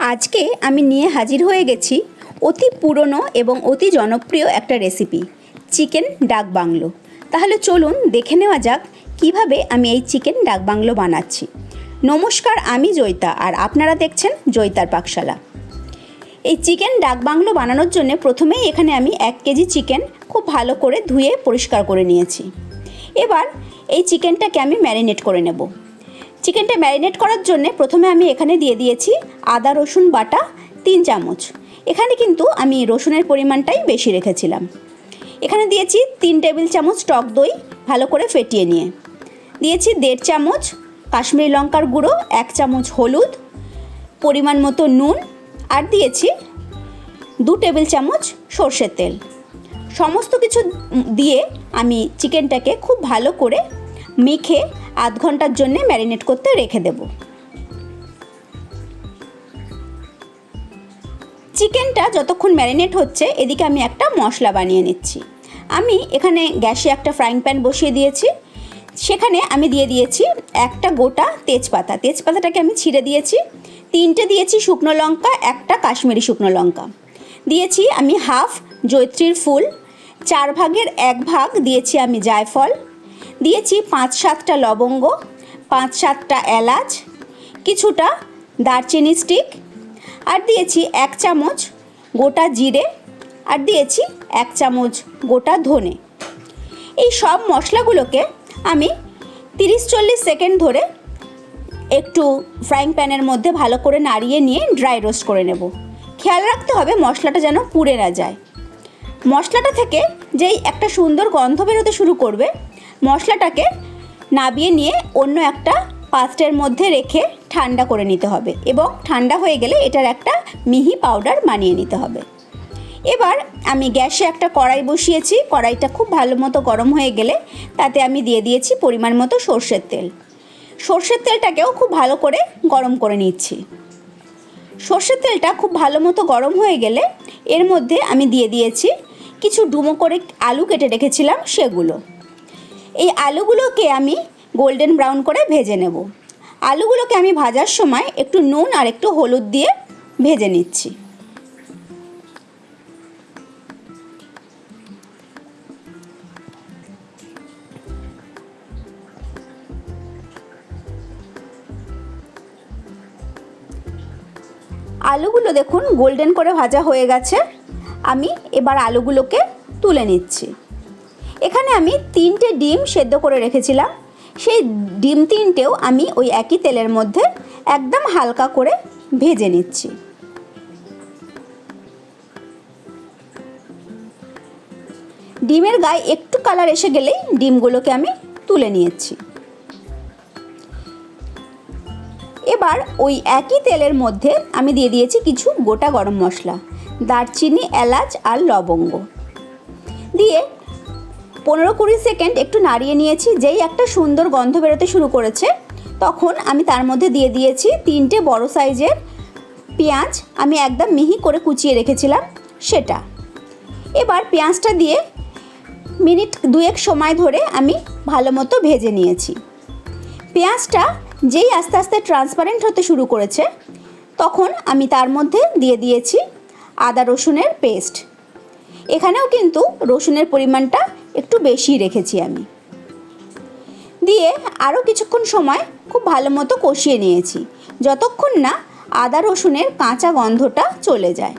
আজকে আমি নিয়ে হাজির হয়ে গেছি অতি পুরনো এবং অতি জনপ্রিয় একটা রেসিপি, চিকেন ডাক বাংলো। তাহলে চলুন দেখে নেওয়া যাক কিভাবে আমি এই চিকেন ডাক বাংলো বানাচ্ছি। নমস্কার, আমি জয়িতা আর আপনারা দেখছেন জয়িতার পাকশালা। এই চিকেন ডাক বাংলো বানানোর জন্য প্রথমেই এখানে আমি 1 কেজি চিকেন খুব ভালো করে ধুয়ে পরিষ্কার করে নিয়েছি। এবার এই চিকেনটাকে আমি ম্যারিনেট করে নেব। চিকেনটা ম্যারিনেট করার জন্য প্রথমে আমি এখানে দিয়ে দিয়েছি আদা রসুন বাটা 3 চামচ। এখানে কিন্তু আমি রসুনের পরিমাণটাই বেশি রেখেছিলাম। এখানে দিয়েছি 3 টেবিল চামচ টক দই ভালো করে ফেটিয়ে নিয়ে, দিয়েছি 1.5 চামচ কাশ্মীরি লঙ্কার গুঁড়ো, 1 চামচ হলুদ, পরিমাণ মতো নুন, আর দিয়েছি 2 টেবিল চামচ সর্ষের তেল। সমস্ত কিছু দিয়ে আমি চিকেনটাকে খুব ভালো করে মেখে আধ ঘন্টার জন্য ম্যারিনেট করতে রেখে দেব। চিকেনটা যতক্ষণ ম্যারিনেট হচ্ছে এদিকে আমি একটা মশলা বানিয়ে নিচ্ছি। আমি এখানে গ্যাসে একটা ফ্রাইং প্যান বসিয়ে দিয়েছি। সেখানে আমি দিয়ে দিয়েছি একটা গোটা তেজপাতা। তেজপাতাটাকে আমি ছিঁড়ে দিয়েছি। 3টে দিয়েছি শুকনো লঙ্কা, একটা কাশ্মীরি শুকনো লঙ্কা দিয়েছি। আমি হাফ জয়িত্রীর ফুল, 4 ভাগের 1 ভাগ দিয়েছি আমি জায়ফল, দিয়েছি 5-7টা লবঙ্গ, 5-7টা এলাচ, কিছুটা দারচিনি স্টিক, আর দিয়েছি 1 চামচ গোটা জিরে, আর দিয়েছি 1 চামচ গোটা ধনে। এই সব মশলাগুলোকে আমি 30-40 সেকেন্ড ধরে একটু ফ্রাইং প্যানের মধ্যে ভালো করে নাড়িয়ে নিয়ে ড্রাই রোস্ট করে নেব। খেয়াল রাখতে হবে মশলাটা যেন পুড়ে না যায়। মশলাটা থেকে যেই একটা সুন্দর গন্ধ বেরোতে শুরু করবে, মশলাটাকে নাবিয়ে নিয়ে অন্য একটা পাত্রের মধ্যে রেখে ঠান্ডা করে নিতে হবে এবং ঠান্ডা হয়ে গেলে এটার একটা মিহি পাউডার বানিয়ে নিতে হবে। এবার আমি গ্যাসে একটা কড়াই বসিয়েছি। কড়াইটা খুব ভালো মতো গরম হয়ে গেলে তাতে আমি দিয়ে দিয়েছি পরিমাণ মতো সর্ষের তেল। সর্ষের তেলটাকেও খুব ভালো করে গরম করে নিচ্ছি। সর্ষের তেলটা খুব ভালো মতো গরম হয়ে গেলে এর মধ্যে আমি দিয়ে দিয়েছি কিছু ডুমো করে আলু কেটে রেখেছিলাম, সেগুলো। এই আলুগুলোকে আমি গোল্ডেন ব্রাউন করে ভেজে নেব। আলুগুলোকে আমি ভাজার সময় একটু নুন আর একটু হলুদ দিয়ে ভেজে নিচ্ছি। আলুগুলো দেখুন গোল্ডেন করে ভাজা হয়ে গেছে। আমি এবার আলুগুলোকে তুলে নিচ্ছি। এখানে আমি 3টে ডিম সেদ্ধ করে রেখেছিলাম। সেই ডিম 3টেও আমি ওই একই তেলের মধ্যে একদম হালকা করে ভেজে নিচ্ছি। ডিমের গায়ে একটু কালার এসে গেলেই ডিমগুলোকে আমি তুলে নিয়েছি। এবার ওই একই তেলের মধ্যে আমি দিয়ে দিয়েছি কিছু গোটা গরম মশলা, দারচিনি, এলাচ আর লবঙ্গ দিয়ে 15-20 সেকেন্ড একটু নাড়িয়ে নিয়েছি। যেই একটা সুন্দর গন্ধ বেরোতে শুরু করেছে তখন আমি তার মধ্যে দিয়ে দিয়েছি 3টে বড় সাইজের পেঁয়াজ, আমি একদম মিহি করে কুচিয়ে রেখেছিলাম সেটা। এবার পেঁয়াজটা দিয়ে মিনিট 2-1 সময় ধরে আমি ভালো মতো ভেজে নিয়েছি। পেঁয়াজটা যেই আস্তে আস্তে ট্রান্সপারেন্ট হতে শুরু করেছে তখন আমি তার মধ্যে দিয়ে দিয়েছি আদা রসুনের পেস্ট। এখানেও কিন্তু রসুনের পরিমাণটা একটু বেশি রেখেছি আমি। দিয়ে আরও কিছুক্ষণ সময় খুব ভালো মতো কষিয়ে নিয়েছি যতক্ষণ না আদা রসুনের কাঁচা গন্ধটা চলে যায়।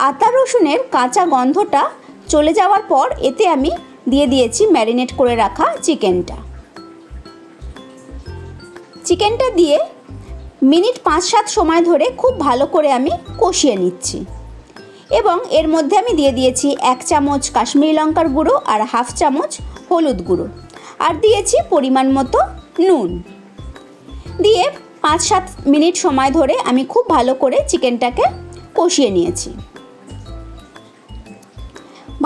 আদা রসুনের কাঁচা গন্ধটা চলে যাওয়ার পর এতে আমি দিয়ে দিয়েছি ম্যারিনেট করে রাখা চিকেনটা দিয়ে মিনিট 5-7 সময় ধরে খুব ভালো করে আমি কষিয়ে নিচ্ছি এবং এর মধ্যে আমি দিয়ে দিয়েছি 1 চামচ কাশ্মীরি লঙ্কার গুঁড়ো আর হাফ চামচ হলুদ গুঁড়ো, আর দিয়েছি পরিমাণ মতো নুন। দিয়ে 5-7 মিনিট সময় ধরে আমি খুব ভালো করে চিকেনটাকে কষিয়ে নিয়েছি।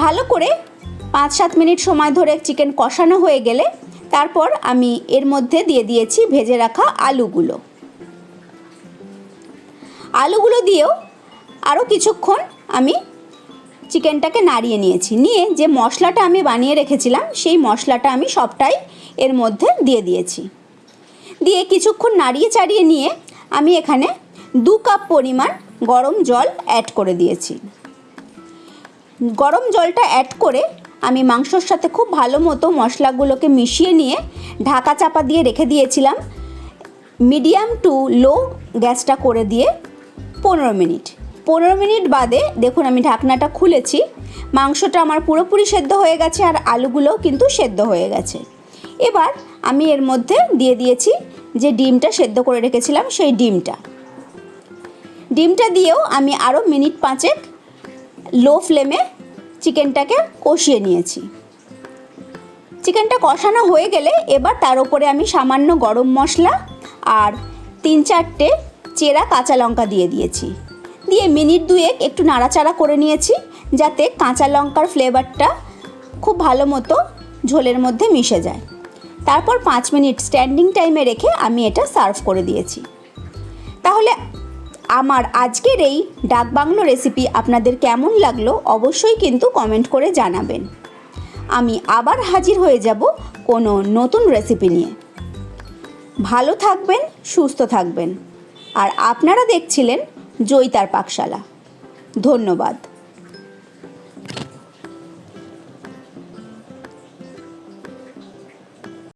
ভালো করে 5-7 মিনিট সময় ধরে চিকেন কষানো হয়ে গেলে তারপর আমি এর মধ্যে দিয়ে দিয়েছি ভেজে রাখা আলুগুলো দিয়েও আরও কিছুক্ষণ আমি চিকেনটাকে নাড়িয়ে নিয়েছি। নিয়ে যে মশলাটা আমি বানিয়ে রেখেছিলাম সেই মশলাটা আমি সবটাই এর মধ্যে দিয়ে দিয়েছি। দিয়ে কিছুক্ষণ নাড়িয়ে চাড়িয়ে নিয়ে আমি এখানে 2 কাপ পরিমাণ গরম জল অ্যাড করে দিয়েছি। গরম জলটা অ্যাড করে আমি মাংসর সাথে খুব ভালো মতো মশলাগুলোকে মিশিয়ে নিয়ে ঢাকা চাপা দিয়ে রেখে দিয়েছিলাম মিডিয়াম টু লো গ্যাসটা করে দিয়ে 15 মিনিট। 15 মিনিট বাদে দেখুন আমি ঢাকনাটা খুলেছি, মাংসটা আমার পুরোপুরি সেদ্ধ হয়ে গেছে আর আলুগুলোও কিন্তু সেদ্ধ হয়ে গেছে। এবার আমি এর মধ্যে দিয়ে দিয়েছি যে ডিমটা সেদ্ধ করে রেখেছিলাম সেই ডিমটা দিয়েও আমি আরও মিনিট 5 লো ফ্লেমে চিকেনটাকে কষিয়ে নিয়েছি। চিকেনটা কষানো হয়ে গেলে এবার তার উপরে আমি সামান্য গরম মশলা আর 3-4টে চেরা কাঁচা লঙ্কা দিয়ে দিয়েছি। দিয়ে মিনিট 2 একটু নাড়াচাড়া করে নিয়েছি যাতে কাঁচা লঙ্কার ফ্লেভারটা খুব ভালো মতো ঝোলের মধ্যে মিশে যায়। তারপর 5 মিনিট স্ট্যান্ডিং টাইমে রেখে আমি এটা সার্ভ করে দিয়েছি। তাহলে আমার আজকের এই ডাক বাংলো রেসিপি আপনাদের কেমন লাগলো অবশ্যই কিন্তু কমেন্ট করে জানাবেন। আমি আবার হাজির হয়ে যাব কোনো নতুন রেসিপি নিয়ে। ভালো থাকবেন, সুস্থ থাকবেন। আর আপনারা দেখছিলেন জয়িতার পাকশালা। ধন্যবাদ।